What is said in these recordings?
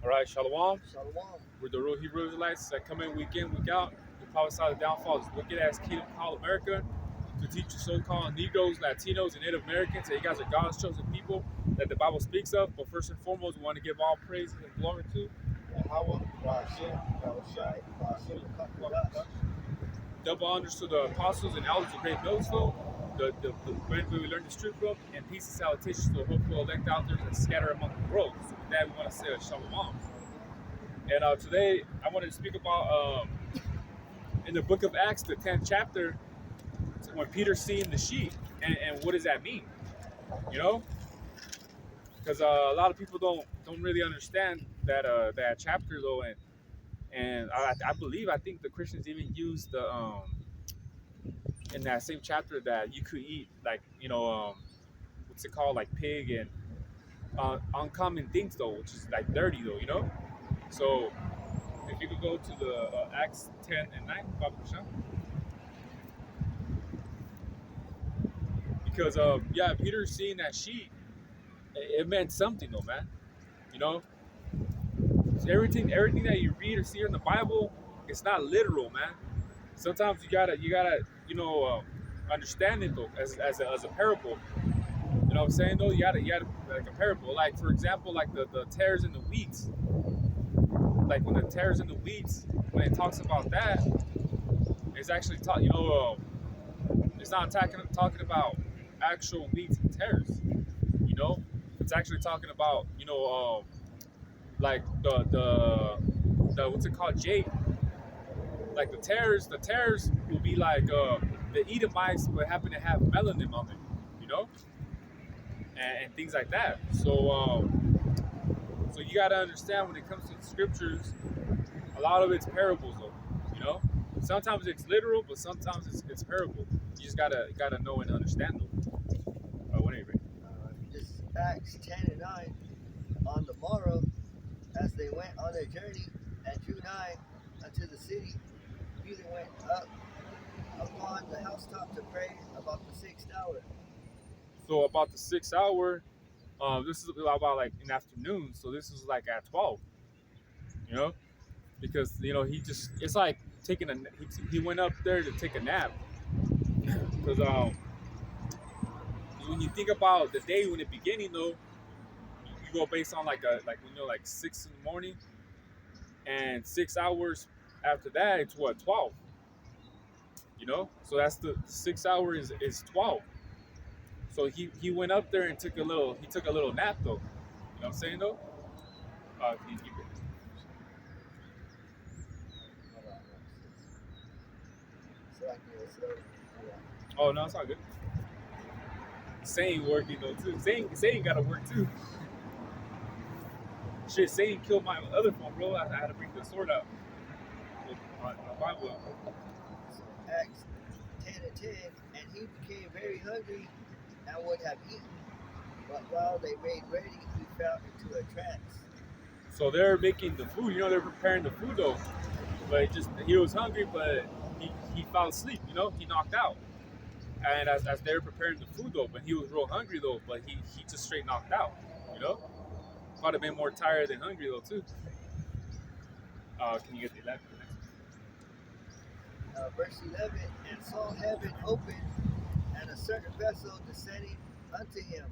All right, Shalom. Shalom. We're the real Hebrew Israelites that come in week in, week out. We prophesy the downfall of this wicked ass kingdom called America to teach the so-called Negroes, Latinos, and Native Americans that you guys are God's chosen people that the Bible speaks of. But first and foremost, we want to give all praises and glory to double honors to the apostles and elders of Great Millsville, the brand where we learned the truth from, and peace and salutations to the hopeful elect out there that scatter among the world. So with that, we want to say a shalom. And today, I wanted to speak about in the book of Acts, the 10th chapter, when Peter's seeing the sheep, and what does that mean? You know, because a lot of people don't really understand that chapter though, and I think the Christians even use the in that same chapter that you could eat like what's it called, like pig and uncommon things though, which is like dirty though, you know. So if you could go to the Acts 10 and 9, Baba Krishan. Because Peter seeing that sheep, it meant something though, man. You know, so everything that you read or see in the Bible, it's not literal, man. Sometimes you gotta understand it though as a parable. You know what I'm saying though? You gotta like a parable. Like for example, like the tares and the weeds. Like when the tares and the weeds, when it talks about that, it's actually it's not talking about actual weeds and tares. You know, it's actually talking about like the what's it called, jade. Like the tares will be like the Edomites would happen to have melanin on it, you know, and things like that. So you gotta understand when it comes to the scriptures, a lot of it's parables though, you know. Sometimes it's literal, but sometimes it's parable. You just gotta know and understand them. Whatever. This Acts 10 and 9. On the morrow, as they went on their journey and drew nigh unto the city, Peter went up upon the housetop to pray about the 6th hour. So about the 6th hour, this is about like in the afternoon. So this is like at 12. You know, because it's like taking he went up there to take a nap. Because when you think about the day when it beginning though, you go based on like 6 in the morning, and 6 hours after that it's what, 12. You know, so that's the 6 hours is 12. So he went up there and took a little nap though. You know what I'm saying though? Can you keep it? Oh no, it's all good. Sane working though too. Sane gotta work too. Shit, Sane killed my other phone, bro. I had to bring the sword out. My Bible. Acts 10 and 10, and he became very hungry and would have eaten, but while they made ready, he fell into a trance. So they're making the food, they're preparing the food though. But he was hungry, but he fell asleep, he knocked out. And as they were preparing the food though, but he was real hungry though, but he just straight knocked out, Might have been more tired than hungry though too. Can you get the 11? Verse 11, and saw heaven open, and a certain vessel descending unto him,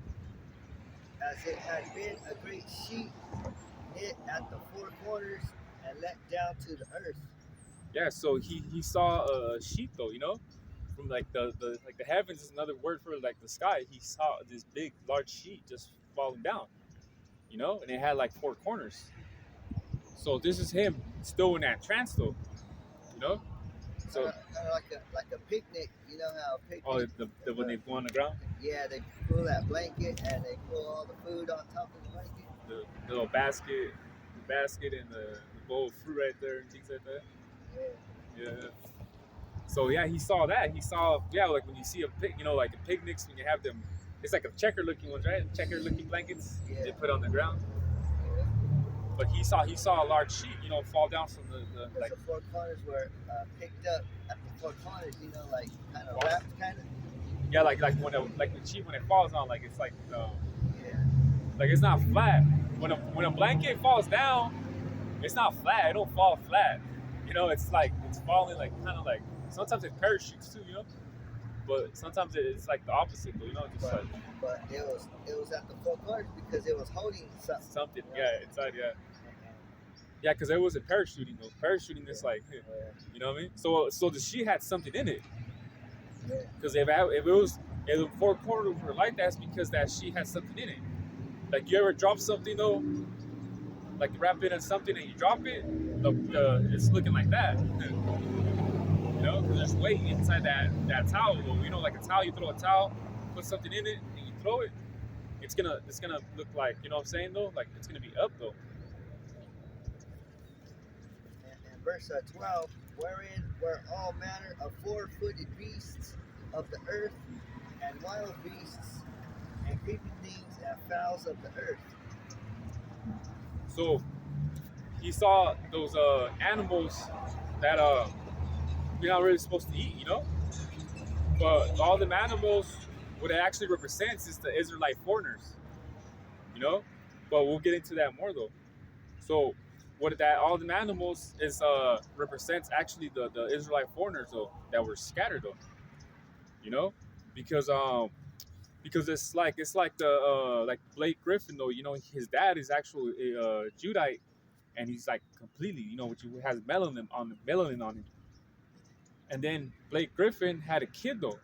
as it had been a great sheet knit at the four corners and let down to the earth. Yeah, so he saw a sheet though, from like the heavens is another word for like the sky. He saw this big large sheet just falling down, and it had like four corners. So this is him still in that trance though, So like a picnic, you know how a picnic. Oh, when they go on the ground. Yeah, they pull that blanket and they pull all the food on top of the blanket. The little basket, and the bowl of fruit right there and things like that. Yeah. So yeah, he saw that. He saw like when you see like a picnics when you have them, it's like a checker looking ones, right? Checker looking blankets they put on the ground. Yeah. But he saw a large sheet, fall down from the like the four corners were picked up at the four corners, like kind of wrapped, kind of. Yeah, like when the sheet when it falls on, like it's like like it's not flat. When a blanket falls down, It's not flat. It don't fall flat. You know, it's like it's falling like kind of like sometimes it parachutes too. You know, but sometimes it's like the opposite though. You know, just But like but it was at the four corners because it was holding something. something. You know? Yeah, inside. Yeah, And- yeah, because it wasn't parachuting though. Parachuting is like, you know what I mean? So the she had something in it. yeah. Because if it was if the four corners were like that, it's because that she had something in it. Like you ever drop something though, like you wrap it in something and you drop it, it's looking like that. You know, because there's weight inside that towel though. You know, like a towel, you throw a towel, put something in it, and you throw it. It's gonna look like, you know what I'm saying though, like it's gonna be up though. And verse 12, wherein were all manner of four-footed beasts of the earth, and wild beasts, and creeping things, and fowls of the earth. So he saw those animals that you're not really supposed to eat, you know. But all them animals, what it actually represents is the Israelite foreigners, you know. But we'll get into that more though. So what that all them animals is represents actually the Israelite foreigners though that were scattered though, you know, because it's like the like Blake Griffin though, you know, his dad is actually a Judite, and he's like completely, you know, which has melanin on him. And then Blake Griffin had a kid though,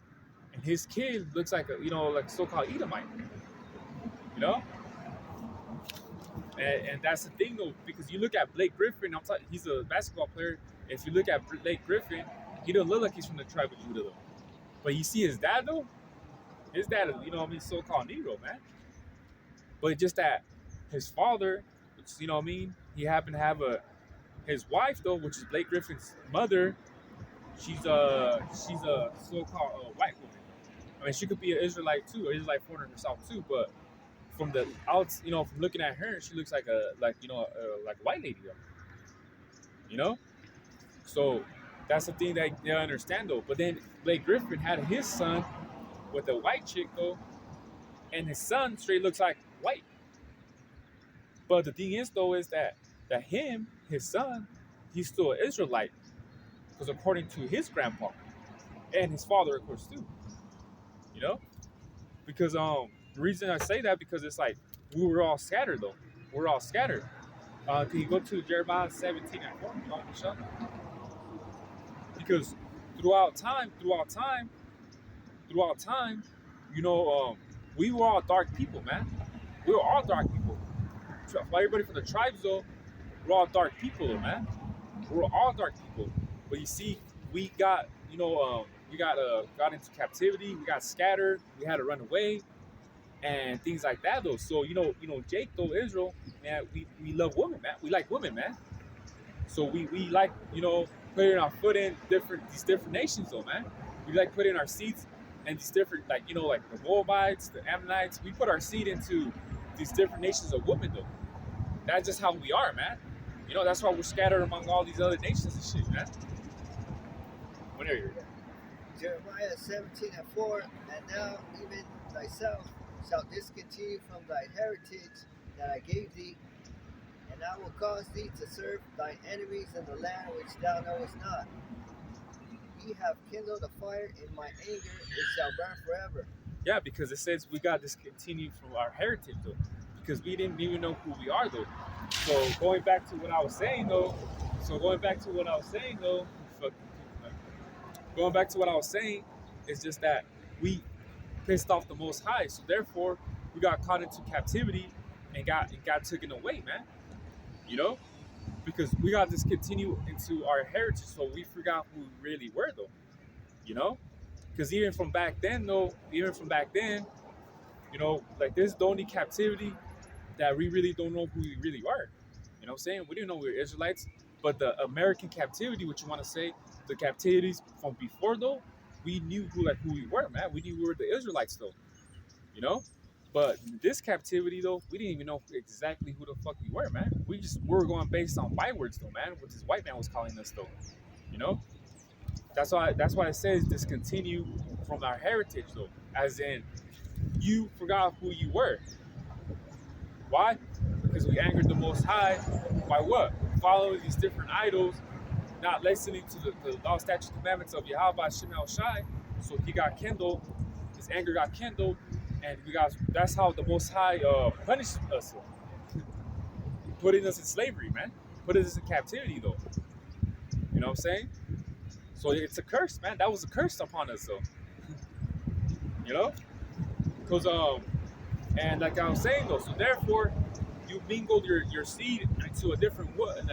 and his kid looks like a, you know, like so-called Edomite, you know. And that's the thing though, because you look at Blake Griffin, he's a basketball player. If you look at Blake Griffin, he don't look like he's from the tribe of Judah though. But you see his dad though, his dad is, you know what I mean, so-called Negro, man. But just that his father, which, you know what I mean, he happened to have his wife though, which is Blake Griffin's mother. She's a so-called white woman. I mean, she could be an Israelite too, or Israelite foreigner herself too. But from the out, you know, from looking at her, she looks like like a white lady though. You know, so that's the thing that they understand though. But then Blake Griffin had his son with a white chick though, and his son straight looks like white. But the thing is though is that his son, he's still an Israelite because according to his grandpa and his father, of course, too. You know, because the reason I say that because it's like we were all scattered though. We're all scattered. Can you go to Jeremiah 17 and 4, Michelle? Because throughout time, you know, we were all dark people, man. We were all dark people. Everybody from the tribes though, we're all dark people, though, man. We're all dark people. But you see, we got, you know, got into captivity. We got scattered. We had to run away, and things like that, though. So Jake, though, Israel, man, we love women, man. We like women, man. So we like, you know, putting our foot in these different nations, though, man. We like putting our seeds in these different, like, you know, like the Moabites, the Ammonites. We put our seed into these different nations of women, though. That's just how we are, man. You know, that's why we're scattered among all these other nations and shit, man. What are you? Jeremiah 17 and 4, and now even thyself shalt discontinue from thy heritage that I gave thee, and I will cause thee to serve thine enemies in the land which thou knowest not. Ye have kindled a fire in my anger, it shall burn forever. Yeah, because it says we got discontinued from our heritage, though, because we didn't even know who we are, though. So going back to what I was saying, though. Going back to what I was saying, is just that we pissed off the Most High, so therefore we got caught into captivity and got taken away, man. You know, because we got discontinued into our heritage, so we forgot who we really were, though. You know, because even from back then, you know, like this is the only captivity that we really don't know who we really are. You know what I'm saying? We didn't know we were Israelites, but the American captivity, what you want to say, the captivities from before though, we knew who we were, man. We knew we were the Israelites though, you know. But this captivity though, we didn't even know exactly who the fuck we were, man. We were going based on bywords though, man. What this white man was calling us though, you know. That's why it says discontinue from our heritage though, as in you forgot who you were. Why? Because we angered the Most High by what? following these different idols, not listening to the law, statutes, commandments of Yahweh Shem El Shai. So he got kindled, his anger got kindled, and that's how the Most High punished us, putting us in slavery, man. Putting us in captivity, though. You know what I'm saying? So it's a curse, man. That was a curse upon us, though. You know? Because, and like I was saying, though, so therefore, you mingled your seed into a different woman.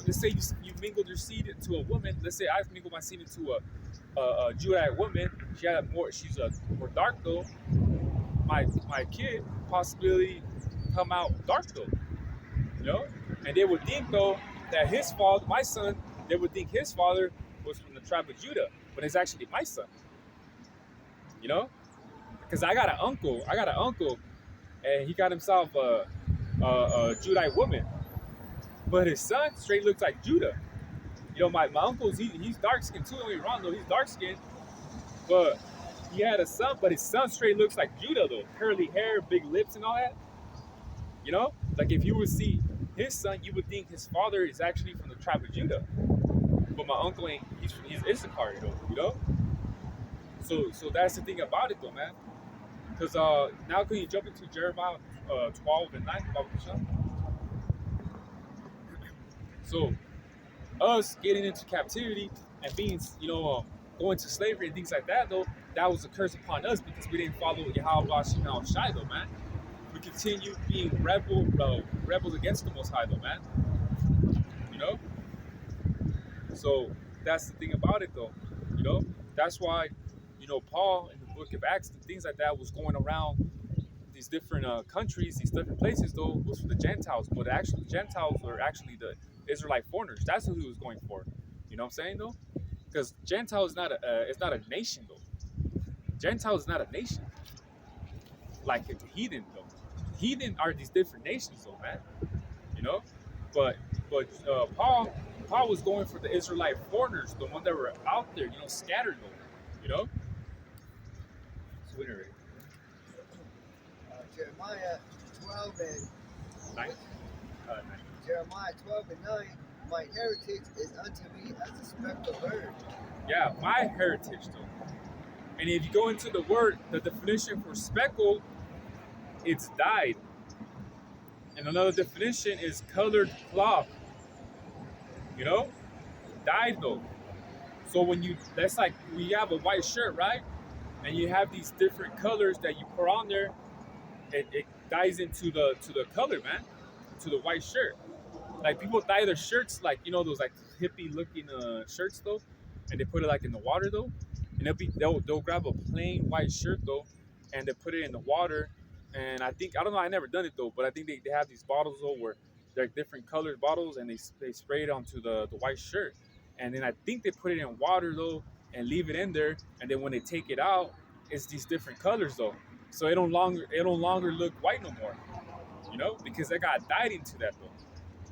Let's say you mingled your seed into a woman. Let's say I mingled my seed into a Judite woman. She's more dark, though. My kid possibly come out dark, though. You know? And they would think, though, that his father, my son, they would think his father was from the tribe of Judah, but it's actually my son. You know? Because I got an uncle, and he got himself a Judite woman, but his son straight looks like Judah. You know, my uncle's he's dark skinned too. Don't get me wrong, though, he's dark skinned, but he had a son, but his son straight looks like Judah, though, curly hair, big lips, and all that. You know, like if you would see his son, you would think his father is actually from the tribe of Judah, but my uncle ain't. He's Issachar, though. You know, so that's the thing about it, though, man. Because now can you jump into Jeremiah 12 and 9? So us getting into captivity and being, going to slavery and things like that, though, that was a curse upon us because we didn't follow Yahweh Shem El Shai, though, man. We continue being rebels against the Most High, though, man. You know? So that's the thing about it, though. You know? That's why, Paul in the book of Acts and things like that was going around these different countries, these different places, though, was for the Gentiles. But actually, the Gentiles were actually the Israelite foreigners. That's who he was going for. You know what I'm saying, though? Because Gentile is not a nation, though. Gentile is not a nation. Like the heathen, though. Heathen are these different nations, though, man. You know? But Paul was going for the Israelite foreigners, the ones that were out there, scattered, though. You know? So anyway. Jeremiah 12 and 9. Jeremiah 12 and 9. My heritage is unto me as a speckled bird. Yeah, my heritage, though. And if you go into the word, the definition for speckled, it's dyed. And another definition is colored cloth. You know? Dyed, though. So that's like, we have a white shirt, right? And you have these different colors that you put on there. It dyes into the color, man. To the white shirt. Like people dye their shirts like, those like hippie looking shirts, though. And they put it like in the water, though. And they'll grab a plain white shirt, though, and they put it in the water. And I don't know, I never done it, though, but I think they have these bottles, though, where they're different colored bottles, and they spray it onto the white shirt. And then I think they put it in water, though, and leave it in there. And then when they take it out, it's these different colors, though. So it don't longer look white no more, because they got dyed into that,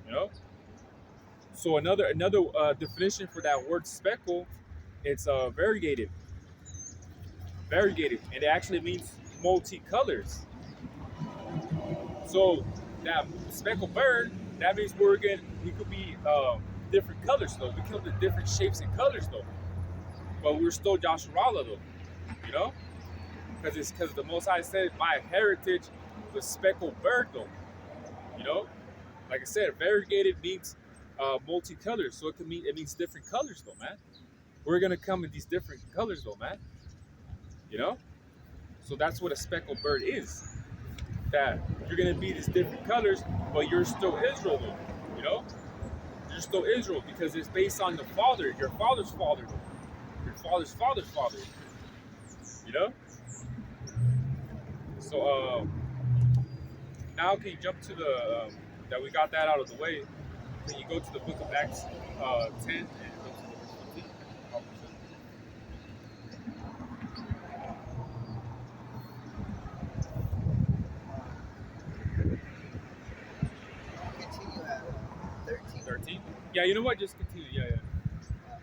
though, So another definition for that word speckle, it's variegated. Variegated, and it actually means multicolors. So that speckled bird, that means we could be different colors, though. We come to different shapes and colors, though. But we're still Yasharallah, though, because the Most High said my heritage was speckled bird, though, Like I said, variegated means multicolors, so it means different colors, though, man. We're gonna come in these different colors, though, man. So that's what a speckled bird is. That you're gonna be these different colors, but you're still Israel, though. You're still Israel because it's based on the father, your father's father, though. Your father's father's father. So now can you jump to the that we got that out of the way? Can you go to the book of Acts 10 and go to the verse 15? Continue at 13. 13? Yeah, you know what? Just continue. Yeah.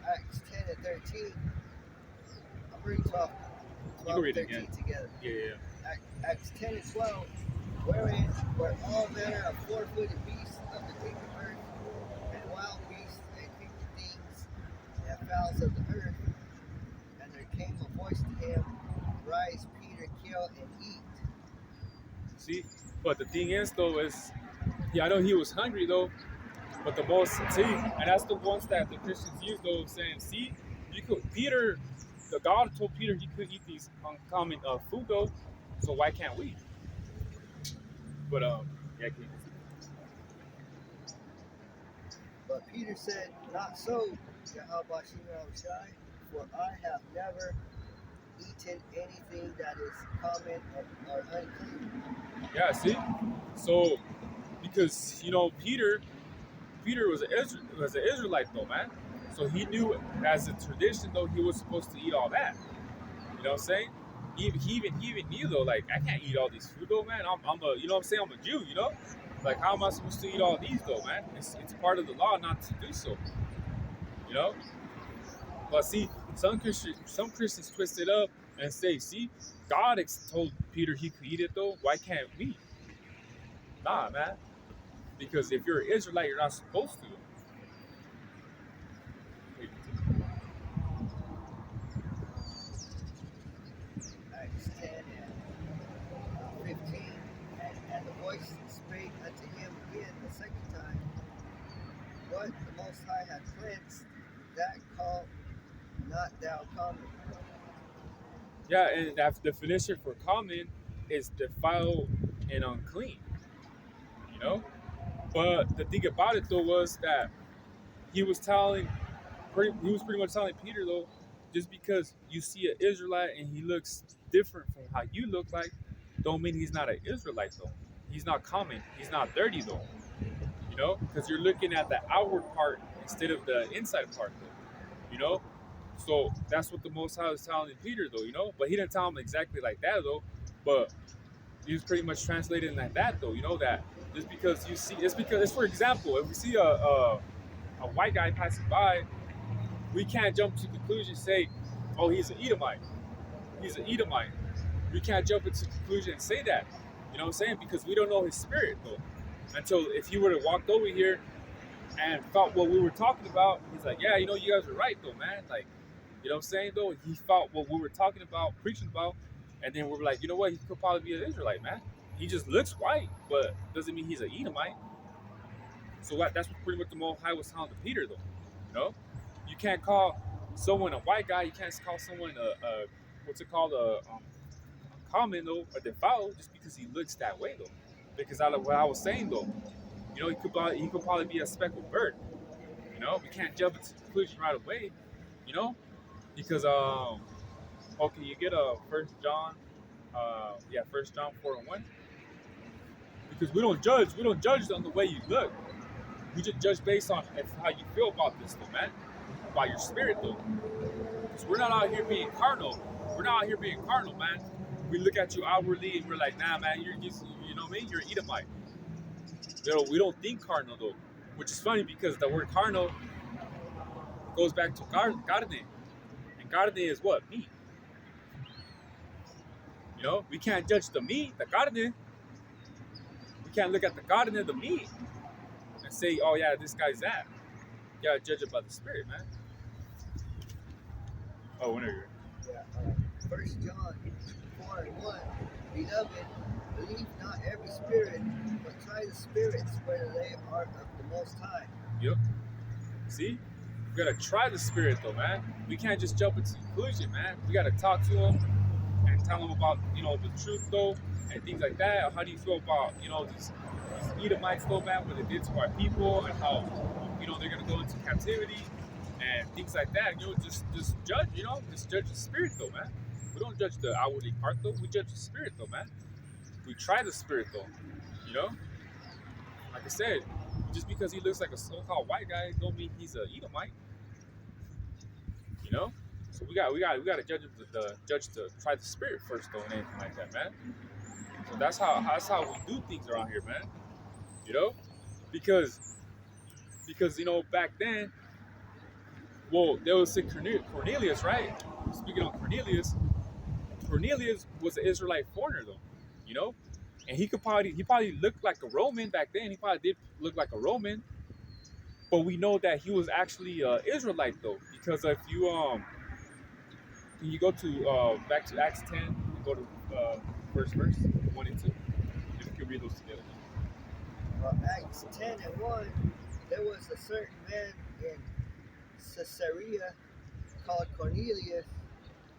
Acts 10 and 13. I'm reading 12 You can read it 13 again. together. Yeah. Acts 10 and 12, wherein were all manner of four-footed beasts of the kingdom of earth, and wild But the thing is, though, is yeah, I know he was hungry though. But the most see, and that's the ones that the Christians use though, saying, see, you could Peter, the God told Peter he could eat these uncommon food though, so why can't we? But yeah, can you But Peter said, Not so, Yahweh Shai, for I have never eaten anything that is common or unclean. yeah, see, so because Peter was an Israelite though, man. So he knew as a tradition though he was supposed to eat all that. You know what I'm saying? He even knew though, like I can't eat all these food though, man. I'm a you know what I'm saying, I'm a Jew, you know? Like how am I supposed to eat all these though, man? It's part of the law not to do so, you know? But see, some Christians twist it up and say, see, God told Peter he could eat it though. Why can't we? Nah, man. Because if you're an Israelite, you're not supposed to. Acts 10 and 15. And the voice spake unto him again the second time, What the Most High hath cleansed, that call not thou common. Yeah, and that definition for common is defiled and unclean, you know? But the thing about it though was that he was he was pretty much telling Peter though, just because you see an Israelite and he looks different from how you look like, don't mean he's not an Israelite though. He's not common. He's not dirty though. You know, because you're looking at the outward part instead of the inside part though. You know, so that's what the Most High was telling Peter though. You know, but he didn't tell him exactly like that though. But he was pretty much translating like that though. You know that just because you see, it's because it's for example, if we see a white guy passing by, we can't jump to the conclusion and say, oh, he's an Edomite. He's an Edomite. We can't jump into the conclusion and say that. You know what I'm saying? Because we don't know his spirit though. Until if he were to walk over here and felt what we were talking about, he's like, yeah, you know, you guys are right though, man. Like, you know what I'm saying though? He felt what we were talking about, preaching about, and then we're like, you know what? He could probably be an Israelite, man. He just looks white, but doesn't mean he's an Edomite. So that's what pretty much the Most High was telling to Peter though. You know? You can't call someone a white guy. You can't call someone a what's it called a common though, a defiled just because he looks that way though. Because out of what I was saying though, you know, he could probably be a speckled bird. You know, we can't jump into the conclusion right away. You know, because okay, you get a First John 4:1. Because we don't judge on the way you look. We just judge based on how you feel about this though, man. About your spirit though. Because we're not out here being carnal. We're not out here being carnal, man. We look at you outwardly and we're like, nah, man, you're just, you know what I mean? You're an Edomite. You know, we don't think carnal though, which is funny because the word carnal goes back to carne, and carne is what? Meat. You know, we can't judge the meat, the carne. We can't look at the carne, the meat, and say, oh yeah, this guy's that. You gotta judge it by the spirit, man. Oh, whenever you're Yeah, 1 John 4 and 1. Beloved, believe not every spirit, but try the spirits whether they are of the Most High. Yep. See? We gotta try the spirit though, man. We can't just jump into conclusion, man. We gotta talk to them and tell them about, you know, the truth though, and things like that. Or how do you feel about, you know, these Edomites though, man, what they did to our people and how, you know, they're gonna go into captivity and things like that. You know, just judge, you know, just judge the spirit though, man. We don't judge the outwardly part though. We judge the spirit though, man. We try the spirit though, you know. Like I said, just because he looks like a so-called white guy, don't mean he's a Edomite. You know, so we got to judge to try the spirit first though, and anything like that, man. So that's how we do things around here, man. You know, because you know back then, well, there was Cornelius, right? Speaking of Cornelius was an Israelite foreigner though, you know, and he probably looked like a Roman back then. He probably did look like a Roman, but we know that he was actually Israelite though, because if you can you go to back to Acts 10 and go to first verse 1 and 2, if you read those together. Acts 10 and 1, there was a certain man in Caesarea called Cornelius,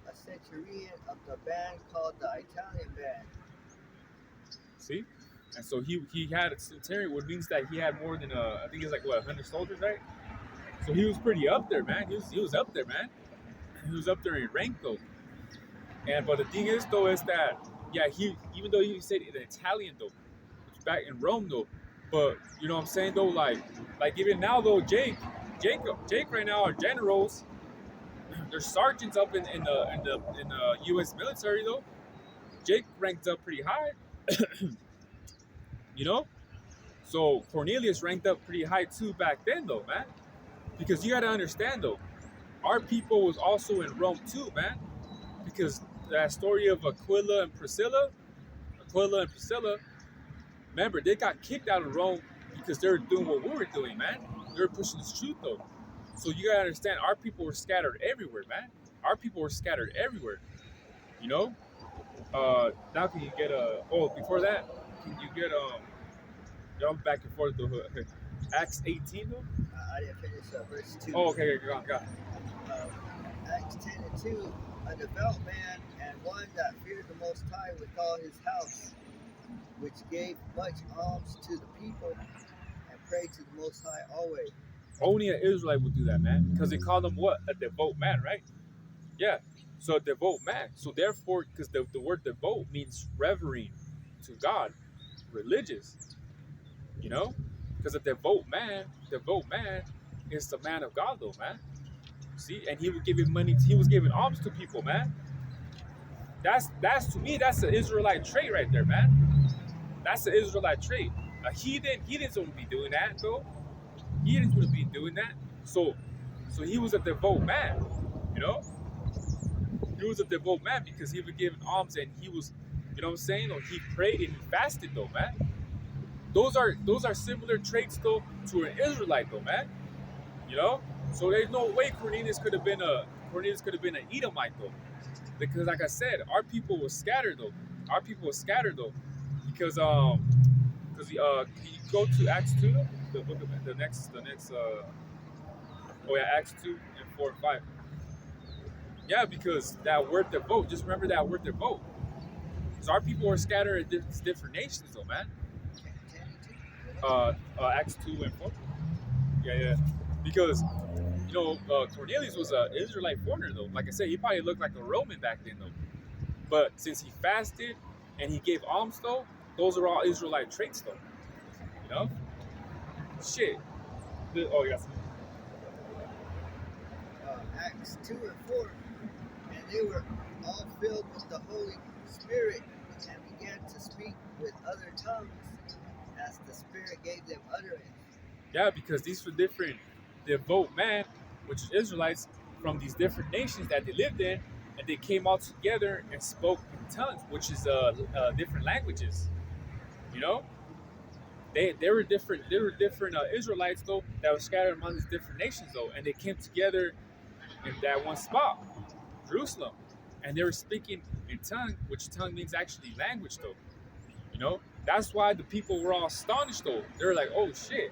a centurion of the band called the Italian band. See? And so he had a centurion, which means that he had more than I think it's like what 100 soldiers, right? So he was pretty up there, man. He was up there, man. He was up there in rank though. And but the thing is though is that yeah, he even though he said in Italian though, it's back in Rome though. But you know what I'm saying though, like even now though, Jake right now are generals. They're sergeants up in the U.S. military though. Jake ranked up pretty high, you know. So Cornelius ranked up pretty high too back then though, man. Because you got to understand though, our people was also in Rome too, man. Because that story of Aquila and Priscilla, remember they got kicked out of Rome because they were doing what we were doing, man. They were pushing this truth though. So you gotta understand, our people were scattered everywhere, man. Our people were scattered everywhere. You know. Now can you get before that, can you get jump back and forth though? Acts 18 though. I didn't finish verse 2. Oh, okay, go on. Acts 10 and 2, a devout man and one that feared the Most High with all his house, which gave much alms to the people and prayed to the Most High always. Only an Israelite would do that, man, because they call them what? A devout man, right? Yeah. So a devout man. So therefore, because the word devout means revering to God, religious. You know, because a devout man is the man of God, though, man. See, and he was giving money. He was giving alms to people, man. That's to me, that's an Israelite trait right there, man. That's an Israelite trait. A heathen, heathens wouldn't be doing that, though. Heathens wouldn't be doing that. So he was a devout man, you know. He was a devout man because he was giving alms and he was, you know what I'm saying? Or he prayed and he fasted, though, man. Those are similar traits though to an Israelite though, man. You know? So there's no way Cornelius could have been an Edomite though. Because like I said, our people were scattered though. Because can you go to Acts 2 though? The book of the next Acts 2 and 4 and 5. Yeah, because that word devote, just remember that word devote. So our people were scattered in different nations though, man. Acts 2 and 4. Yeah. Because, you know, Cornelius was an Israelite foreigner, though. Like I said, he probably looked like a Roman back then, though. But since he fasted and he gave alms, though, those are all Israelite traits, though. You know? Shit. Yes. Acts 2 and 4, and they were all filled with the Holy Spirit and began to speak with other tongues as the Spirit gave them utterance. Yeah, because these were different devout men, which is Israelites, from these different nations that they lived in, and they came all together and spoke in tongues, which is different languages. You know, they were different. They were different Israelites though that were scattered among these different nations though, and they came together in that one spot, Jerusalem, and they were speaking in tongue, which tongue means actually language though. You know, that's why the people were all astonished though. They were like, "Oh shit!"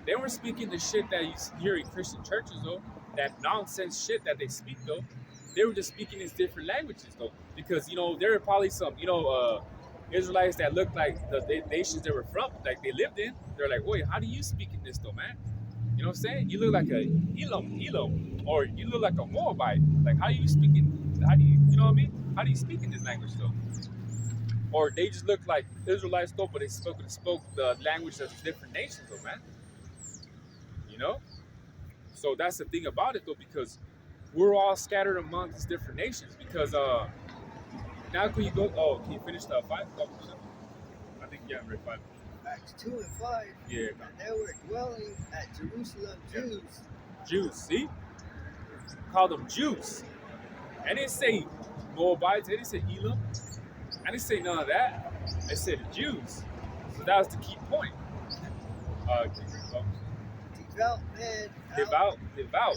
They weren't speaking the shit that you hear in Christian churches though. That nonsense shit that they speak though. They were just speaking in different languages though, because you know there were probably some Israelites that looked like the nations they were from, like they lived in. They're like, "Wait, how do you speak in this though, man?" You know what I'm saying? You look like a Elam, or you look like a Moabite. Like, how do you speak you know what I mean? How do you speak in this language though? Or they just look like Israelites though, but they spoke the language of different nations though, man. You know? So that's the thing about it though, because we're all scattered among these different nations. Because now can you finish the 5? I think I'm read 5. Acts 2 and 5. Yeah. And there were dwelling at Jerusalem Jews. Jews, see? Call them Jews. And they say Moabites, they didn't say Elam. I didn't say none of that. They said the Jews. So that was the key point. Devout man. Devout.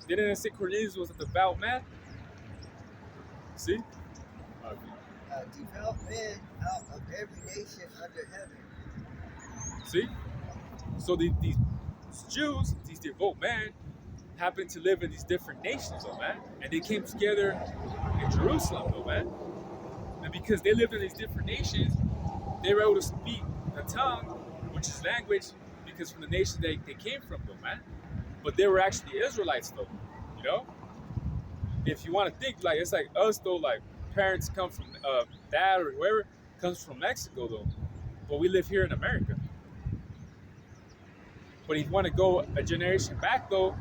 Didn't it say Cornelius was a devout man? See? Okay. devout men out of every nation under heaven. See? So these Jews, these devout men, happened to live in these different nations, though, man. And they came together in Jerusalem, though, man. And because they lived in these different nations, they were able to speak the tongue, which is language, because from the nation they came from, though, man. But they were actually Israelites, though, you know? If you want to think, like, it's like us, though, like, parents come from, dad or whoever comes from Mexico, though. But we live here in America. But if you want to go a generation back, though,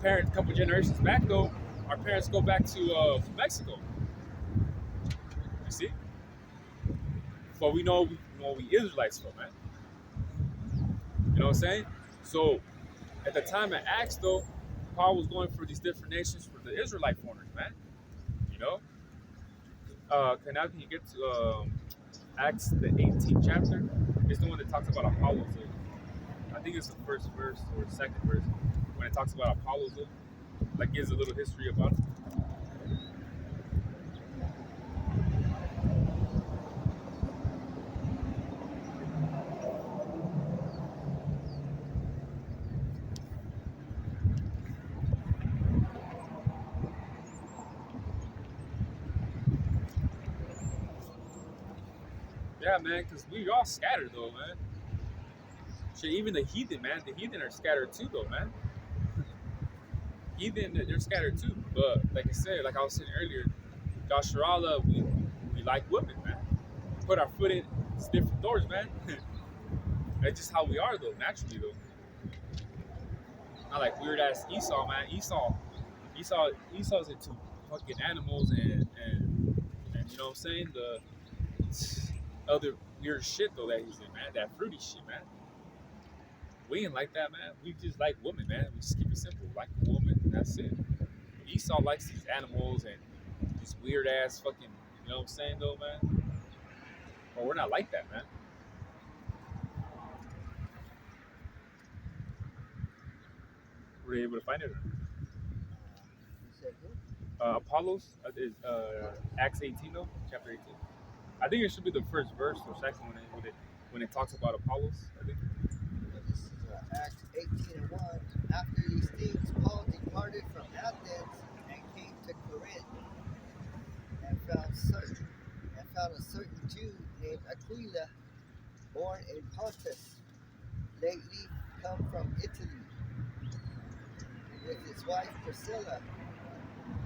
parents, couple generations back, though, our parents go back to Mexico. You see? But we know we Israelites, though, man. You know what I'm saying? So at the time of Acts, though, Paul was going for these different nations for the Israelite foreigners, man. You know? Now can you get to Acts, the 18th chapter? It's the one that talks about Apollos. I think it's the first verse or second verse when it talks about Apollos. Like gives a little history about it. Yeah, man, because we all scattered, though, man. Shit, even the heathen, man. The heathen are scattered, too, though, man. Heathen, they're scattered, too. But, like I said, like I was saying earlier, Joshua, we like women, man. Put our foot in different doors, man. That's just how we are, though, naturally, though. Not like weird-ass Esau, man. Esau's into fucking animals and you know what I'm saying? The other weird shit, though, that he's in, man. That fruity shit, man. We ain't like that, man. We just like women, man. We just keep it simple. Like a woman, and that's it. But Esau likes these animals and these weird ass fucking, you know what I'm saying, though, man? Or we're not like that, man. Were you able to find it? You said who? Apollos is Acts 18, though, chapter 18. I think it should be the first verse or second when it talks about Apollos. I think. This is Acts 18:1. After these things, Paul departed from Athens and came to Corinth, and found a certain Jew named Aquila, born in Pontus, lately come from Italy, with his wife Priscilla,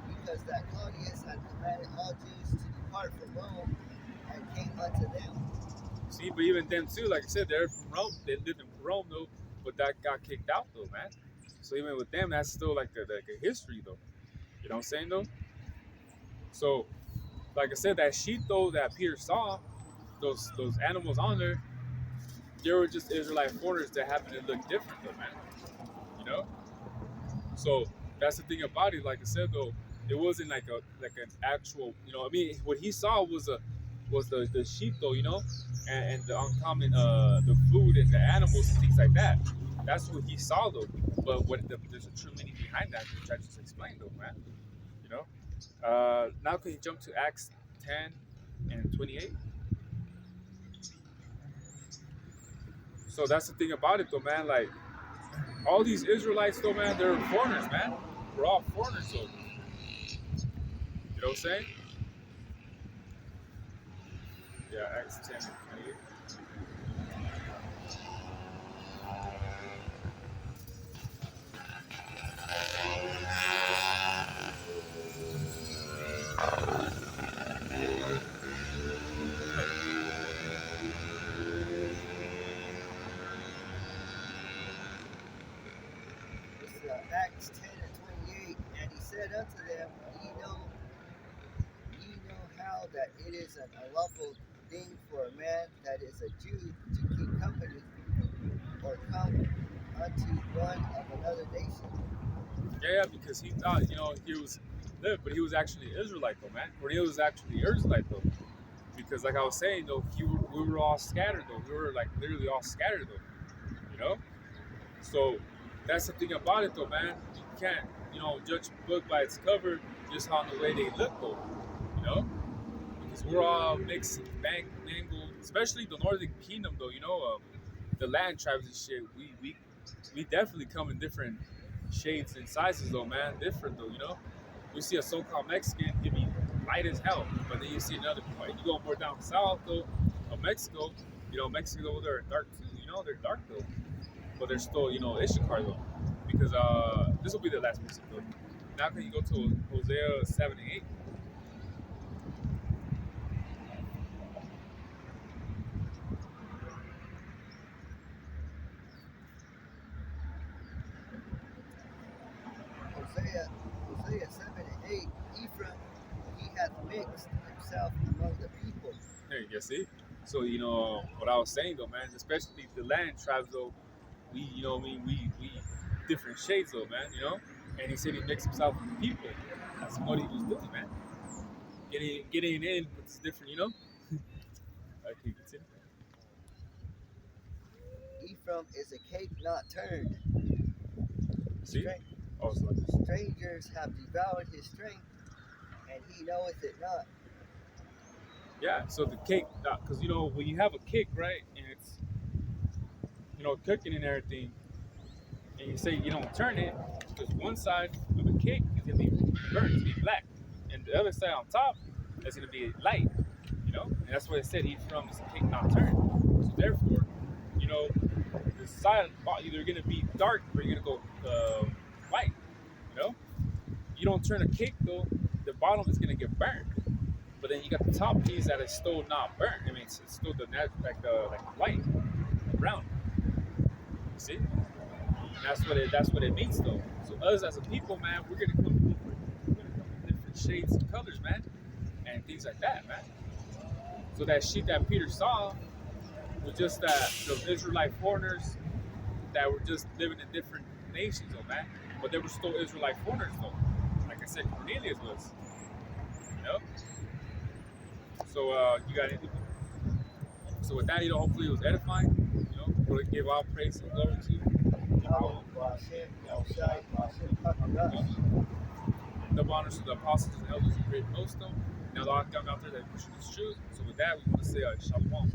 because that Claudius had commanded all Jews to depart from Rome, and came unto them. See, but even them too, like I said, they're from Rome. They lived in Rome though, but that got kicked out though, man. So even with them, that's still like a history though. You know what I'm saying though? So, like I said, that sheep though that Peter saw, those animals on there, they were just Israelite foreigners that happened to look different though, man. You know? So that's the thing about it. Like I said though, it wasn't like an actual, you know. I mean, what he saw was the sheep though, you know, and the uncommon the food and the animals and things like that. That's what he saw though. But there's a true meaning behind that, which I just explained though, man. You know. Now can you jump to Acts 10 and 28? So that's the thing about it though, man. Like all these Israelites though, man, they're foreigners, man. We're all foreigners, so you know what I'm saying? Yeah, Acts 10 and 28. It's Acts 10 and 28. And he said unto them, Ye know how that it is an unlawful thing for a man that is a Jew to keep company or come unto one of another nation. Yeah, because he thought, you know, he was lived, but he was actually an Israelite though, man. Or he was actually an Israelite though. Because like I was saying though, we were all scattered though. We were like literally all scattered though. You know? So that's the thing about it though, man. You can't, you know, judge a book by its cover just on the way they look though. You know? So we're all mixed, mangled, especially the Northern Kingdom, though. The land tribes and shit. We definitely come in different shades and sizes, though, man. Different, though. We see a so-called Mexican can be light as hell, but then you see another point. You go more down south, though, of Mexico. Mexico, they're dark too. They're dark though, but they're still, Ishikar though, because this will be the last person though. Now can you go to Hosea 7 and 8? Hosea 7 and 8, Ephraim, he hath mixed himself among the people. There you see. So what I was saying though, man, especially the land tribes though, we different shades though, man, And he said he mixed himself with the people. That's what he was doing, man. Getting in, but it's different, Okay, continue. Ephraim is a cake not turned. See? Strangers have devoured his strength, and he knoweth it not. Yeah, so the cake, because when you have a cake, right, and it's cooking and everything, and you say you don't turn it, because one side of the cake is gonna be burnt, it's gonna be black, and the other side on top is gonna be light, and that's what it said. Ephraim is a cake not turned. So therefore, the side either gonna be dark or you're gonna go white. You don't turn a cake though, the bottom is gonna get burnt. But then you got the top piece that is still not burnt. I mean, it's still the white, brown. You see? And that's what it means though. So us as a people, man, we're gonna come in different shades of colors, man, and things like that, man. So that shit that Peter saw was just that the Israelite foreigners that were just living in different nations, though, man. But they were still Israelite foreigners, though. Like I said, Cornelius was. So you got anything? So with that, hopefully it was edifying. We'll give all praise and glory to double honors to the apostles and elders and great millstone. Now the outcome out there that pushing this truth. So with that, we want to say shalom.